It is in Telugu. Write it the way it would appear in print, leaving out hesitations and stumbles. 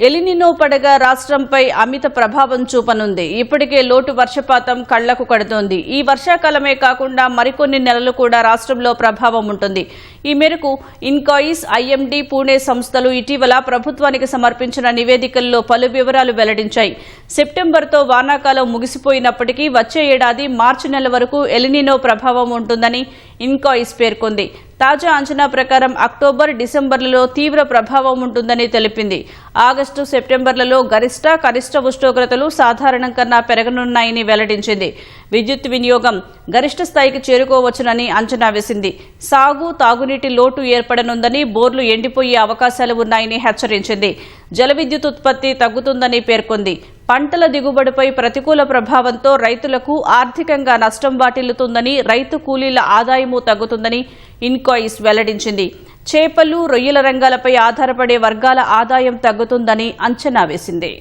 ఎలినినో పడగ రాష్ట్రంపై అమిత ప్రభావం చూపనుంది. ఇప్పటికే లోటు వర్షపాతం కళ్లకు కడుతోంది. ఈ వర్షాకాలమే కాకుండా మరికొన్ని నెలలు కూడా రాష్ట్రంలో ప్రభావం ఉంటుంది. ఈ మేరకు ఇన్కాయిస్, ఐఎండీ, పూణే సంస్థలు ఇటీవల ప్రభుత్వానికి సమర్పించిన నివేదికల్లో పలు వివరాలు వెల్లడించాయి. సెప్టెంబర్తో వానాకాలం ముగిసిపోయినప్పటికీ వచ్చే ఏడాది మార్చి నెల వరకు ఎలినినో ప్రభావం ఉంటుందని ఇన్కాయిస్ పేర్కొంది. తాజా అంచనా ప్రకారం అక్టోబర్, డిసెంబర్లలో తీవ్ర ప్రభావం ఉంటుందని తెలిపింది. ఆగస్టు, సెప్టెంబర్లలో గరిష్ట, కనిష్ట ఉష్ణోగ్రతలు సాధారణం కన్నా పెరగనున్నాయని వెల్లడించింది. విద్యుత్ వినియోగం గరిష్ట స్థాయికి చేరుకోవచ్చునని అంచనా వేసింది. సాగు, తాగునీటి లోటు ఏర్పడనుందని, బోర్లు ఎండిపోయే అవకాశాలు ఉన్నాయని హెచ్చరించింది. జల విద్యుత్ ఉత్పత్తి తగ్గుతుందని పేర్కొంది. పంటల దిగుబడిపై ప్రతికూల ప్రభావంతో రైతులకు ఆర్థికంగా నష్టం వాటిల్లుతుందని, రైతు కూలీల ఆదాయమూ తగ్గుతుందని ఇన్కాయిస్ వెల్లడించింది. చేపలు, రొయ్యల రంగాలపై ఆధారపడే వర్గాల ఆదాయం తగ్గుతుందని అంచనా వేసింది.